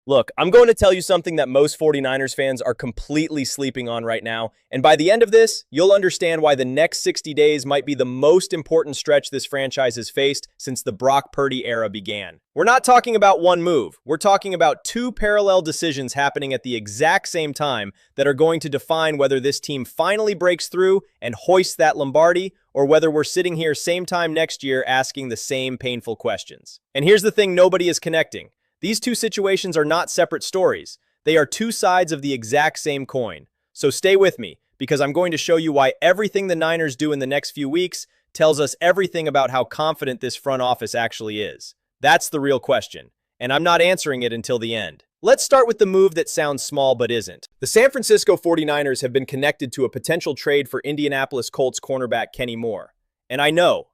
Look, I'm going to tell you something that most 49ers fans are completely sleeping on right now, and by the end of this, you'll understand why the next 60 days might be the most important stretch this franchise has faced since the Brock Purdy era began. We're not talking about one move, we're talking about two parallel decisions happening at the exact same time that are going to define whether this team finally breaks through and hoists that Lombardi, or whether we're sitting here same time next year asking the same painful questions. And here's the thing nobody is connecting. These two situations are not separate stories. They are two sides of the exact same coin. So stay with me, because I'm going to show you why everything the Niners do in the next few weeks tells us everything about how confident this front office actually is. That's the real question, and I'm not answering it until the end. Let's start with the move that sounds small but isn't. The San Francisco 49ers have been connected to a potential trade for Indianapolis Colts cornerback Kenny Moore. And I know,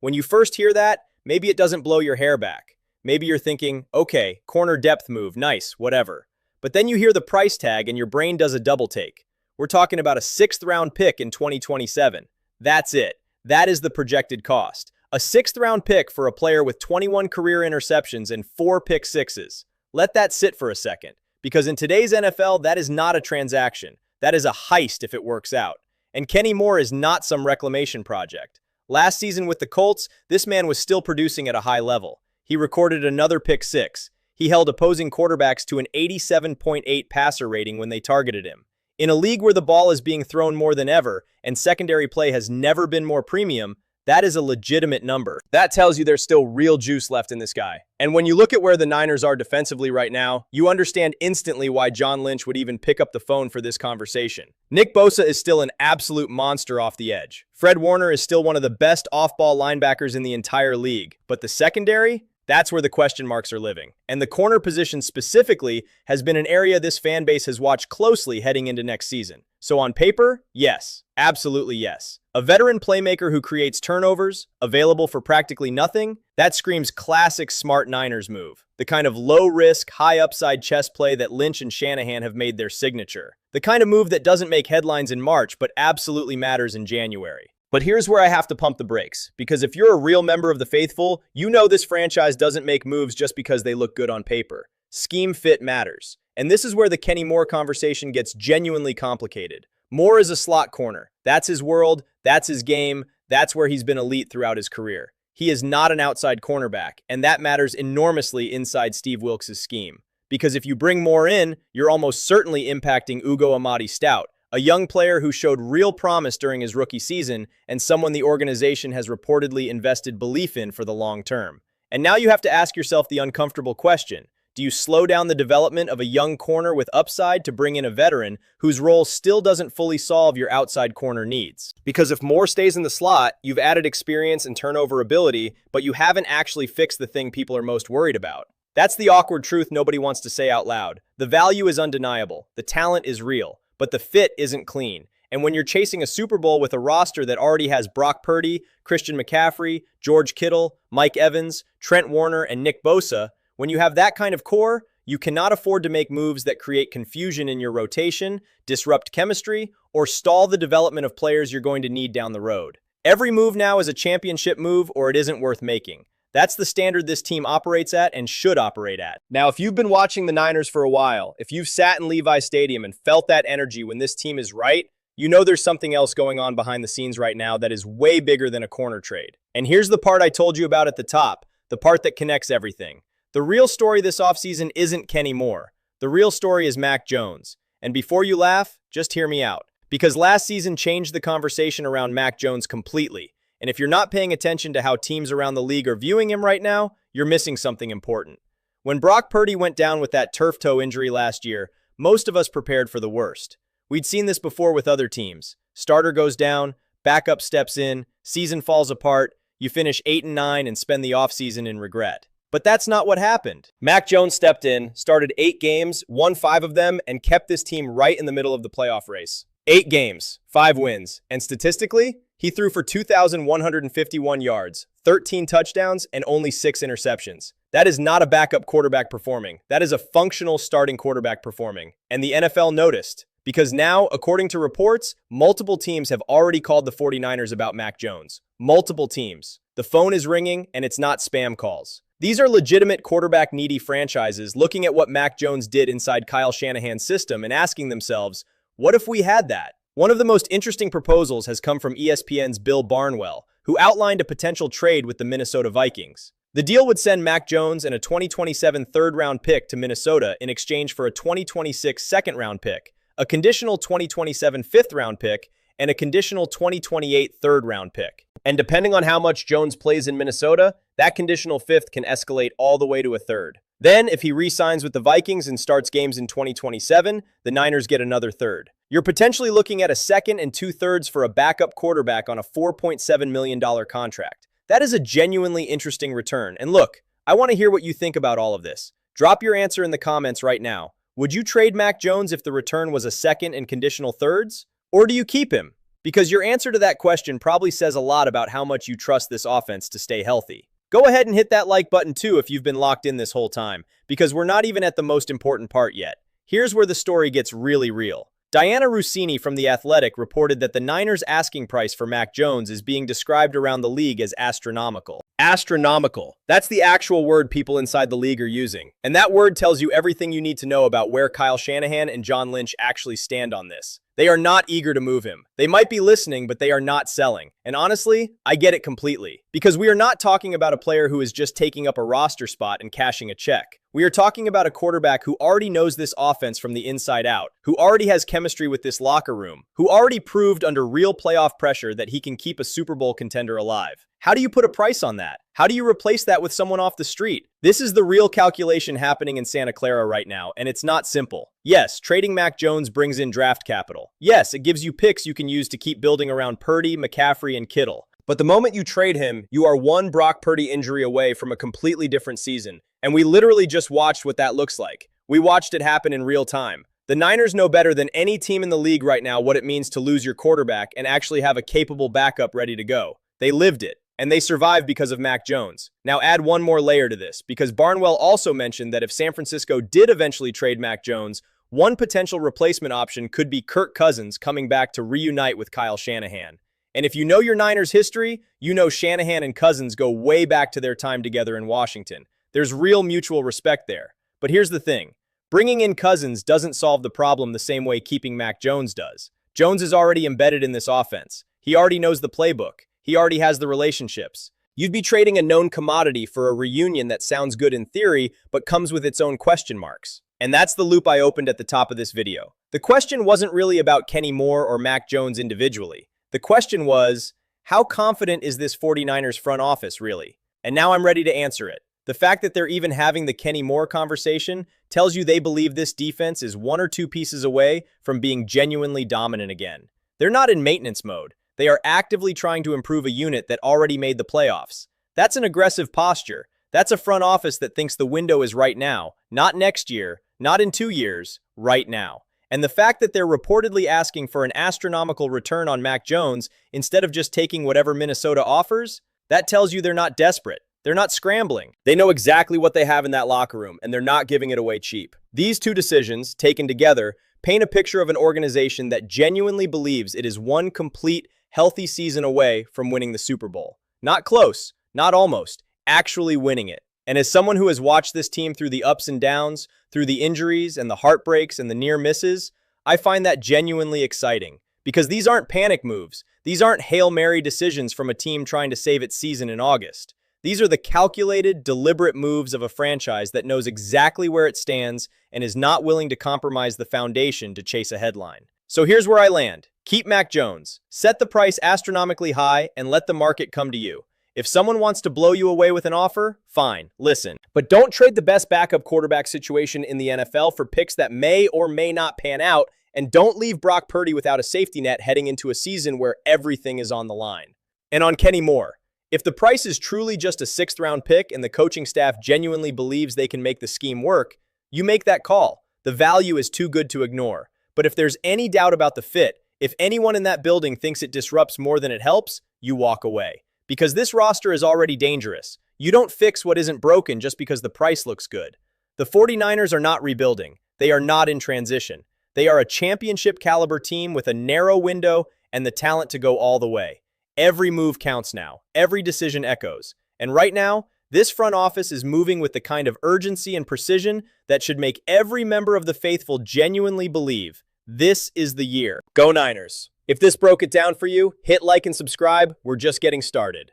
when you first hear that, maybe it doesn't blow your hair back. Maybe you're thinking, okay, corner depth move, nice, whatever. But then you hear the price tag and your brain does a double take. We're talking about a 6th-round pick in 2027. That's it. That is the projected cost. A 6th-round pick for a player with 21 career interceptions and 4 pick sixes. Let that sit for a second, because in today's NFL, that is not a transaction. That is a heist if it works out. And Kenny Moore is not some reclamation project. Last season with the Colts, this man was still producing at a high level. He recorded another pick six. He held opposing quarterbacks to an 87.8 passer rating when they targeted him. In a league where the ball is being thrown more than ever and secondary play has never been more premium, that is a legitimate number. That tells you there's still real juice left in this guy. And when you look at where the Niners are defensively right now, you understand instantly why John Lynch would even pick up the phone for this conversation. Nick Bosa is still an absolute monster off the edge. Fred Warner is still one of the best off-ball linebackers in the entire league. But the secondary? That's where the question marks are living. And the corner position specifically has been an area this fan base has watched closely heading into next season. So on paper, yes, absolutely yes. A veteran playmaker who creates turnovers, available for practically nothing, that screams classic smart Niners move. The kind of low-risk, high-upside chess play that Lynch and Shanahan have made their signature. The kind of move that doesn't make headlines in March, but absolutely matters in January. But here's where I have to pump the brakes, because if you're a real member of the faithful, you know this franchise doesn't make moves just because they look good on paper. Scheme fit matters. And this is where the Kenny Moore conversation gets genuinely complicated. Moore is a slot corner. That's his world, that's his game, that's where he's been elite throughout his career. He is not an outside cornerback, and that matters enormously inside Steve Wilks' scheme. Because if you bring Moore in, you're almost certainly impacting Ugo Amadi-Stout, a young player who showed real promise during his rookie season and someone the organization has reportedly invested belief in for the long term. And now you have to ask yourself the uncomfortable question. Do you slow down the development of a young corner with upside to bring in a veteran whose role still doesn't fully solve your outside corner needs? Because if Moore stays in the slot, you've added experience and turnover ability, but you haven't actually fixed the thing people are most worried about. That's the awkward truth nobody wants to say out loud. The value is undeniable. The talent is real. But the fit isn't clean. And when you're chasing a Super Bowl with a roster that already has Brock Purdy, Christian McCaffrey, George Kittle, Mike Evans, Trent Warner, and Nick Bosa, when you have that kind of core, you cannot afford to make moves that create confusion in your rotation, disrupt chemistry, or stall the development of players you're going to need down the road. Every move now is a championship move or it isn't worth making. That's the standard this team operates at and should operate at. Now, if you've been watching the Niners for a while, if you've sat in Levi Stadium and felt that energy when this team is right, you know there's something else going on behind the scenes right now that is way bigger than a corner trade. And here's the part I told you about at the top, the part that connects everything. The real story this offseason isn't Kenny Moore. The real story is Mac Jones. And before you laugh, just hear me out. Because last season changed the conversation around Mac Jones completely. And if you're not paying attention to how teams around the league are viewing him right now, you're missing something important. When Brock Purdy went down with that turf toe injury last year, most of us prepared for the worst. We'd seen this before with other teams. Starter goes down, backup steps in, season falls apart, you finish 8-9 and spend the offseason in regret. But that's not what happened. Mac Jones stepped in, started 8 games, won 5 of them, and kept this team right in the middle of the playoff race. 8 games, 5 wins, and statistically, he threw for 2,151 yards, 13 touchdowns, and only 6 interceptions. That is not a backup quarterback performing. That is a functional starting quarterback performing. And the NFL noticed. Because now, according to reports, multiple teams have already called the 49ers about Mac Jones. Multiple teams. The phone is ringing, and it's not spam calls. These are legitimate quarterback-needy franchises looking at what Mac Jones did inside Kyle Shanahan's system and asking themselves, what if we had that? One of the most interesting proposals has come from ESPN's Bill Barnwell, who outlined a potential trade with the Minnesota Vikings. The deal would send Mac Jones and a 2027 third-round pick to Minnesota in exchange for a 2026 second-round pick, a conditional 2027 fifth-round pick, and a conditional 2028 third-round pick. And depending on how much Jones plays in Minnesota, that conditional fifth can escalate all the way to a third. Then, if he re-signs with the Vikings and starts games in 2027, the Niners get another third. You're potentially looking at a second and two-thirds for a backup quarterback on a $4.7 million contract. That is a genuinely interesting return. And look, I want to hear what you think about all of this. Drop your answer in the comments right now. Would you trade Mac Jones if the return was a second and conditional thirds? Or do you keep him? Because your answer to that question probably says a lot about how much you trust this offense to stay healthy. Go ahead and hit that like button too if you've been locked in this whole time, because we're not even at the most important part yet. Here's where the story gets really real. Diana Russini from The Athletic reported that the Niners' asking price for Mac Jones is being described around the league as astronomical. Astronomical. That's the actual word people inside the league are using. And that word tells you everything you need to know about where Kyle Shanahan and John Lynch actually stand on this. They are not eager to move him. They might be listening, but they are not selling. And honestly, I get it completely. Because we are not talking about a player who is just taking up a roster spot and cashing a check. We are talking about a quarterback who already knows this offense from the inside out, who already has chemistry with this locker room, who already proved under real playoff pressure that he can keep a Super Bowl contender alive. How do you put a price on that? How do you replace that with someone off the street? This is the real calculation happening in Santa Clara right now, and it's not simple. Yes, trading Mac Jones brings in draft capital. Yes, it gives you picks you can use to keep building around Purdy, McCaffrey, and Kittle. But the moment you trade him, you are one Brock Purdy injury away from a completely different season. And we literally just watched what that looks like. We watched it happen in real time. The Niners know better than any team in the league right now what it means to lose your quarterback and actually have a capable backup ready to go. They lived it. And they survived because of Mac Jones. Now add one more layer to this, because Barnwell also mentioned that if San Francisco did eventually trade Mac Jones, one potential replacement option could be Kirk Cousins coming back to reunite with Kyle Shanahan. And if you know your Niners history, you know Shanahan and Cousins go way back to their time together in Washington. There's real mutual respect there. But here's the thing. Bringing in Cousins doesn't solve the problem the same way keeping Mac Jones does. Jones is already embedded in this offense. He already knows the playbook. He already has the relationships. You'd be trading a known commodity for a reunion that sounds good in theory, but comes with its own question marks. And that's the loop I opened at the top of this video. The question wasn't really about Kenny Moore or Mac Jones individually. The question was, how confident is this 49ers front office really? And now I'm ready to answer it. The fact that they're even having the Kenny Moore conversation tells you they believe this defense is one or two pieces away from being genuinely dominant again. They're not in maintenance mode. They are actively trying to improve a unit that already made the playoffs. That's an aggressive posture. That's a front office that thinks the window is right now, not next year, not in 2 years, right now. And the fact that they're reportedly asking for an astronomical return on Mac Jones instead of just taking whatever Minnesota offers, that tells you they're not desperate. They're not scrambling. They know exactly what they have in that locker room, and they're not giving it away cheap. These two decisions, taken together, paint a picture of an organization that genuinely believes it is one complete, healthy season away from winning the Super Bowl. Not close, not almost, actually winning it. And as someone who has watched this team through the ups and downs, through the injuries and the heartbreaks and the near misses, I find that genuinely exciting. Because these aren't panic moves. These aren't Hail Mary decisions from a team trying to save its season in August. These are the calculated, deliberate moves of a franchise that knows exactly where it stands and is not willing to compromise the foundation to chase a headline. So here's where I land. Keep Mac Jones. Set the price astronomically high and let the market come to you. If someone wants to blow you away with an offer, fine, listen. But don't trade the best backup quarterback situation in the NFL for picks that may or may not pan out, and don't leave Brock Purdy without a safety net heading into a season where everything is on the line. And on Kenny Moore, if the price is truly just a 6th-round pick and the coaching staff genuinely believes they can make the scheme work, you make that call. The value is too good to ignore. But if there's any doubt about the fit, if anyone in that building thinks it disrupts more than it helps, you walk away. Because this roster is already dangerous. You don't fix what isn't broken just because the price looks good. The 49ers are not rebuilding. They are not in transition. They are a championship-caliber team with a narrow window and the talent to go all the way. Every move counts now. Every decision echoes. And right now, This front office is moving with the kind of urgency and precision that should make every member of the faithful genuinely believe this is the year. Go Niners! If this broke it down for you, hit like and subscribe. We're just getting started.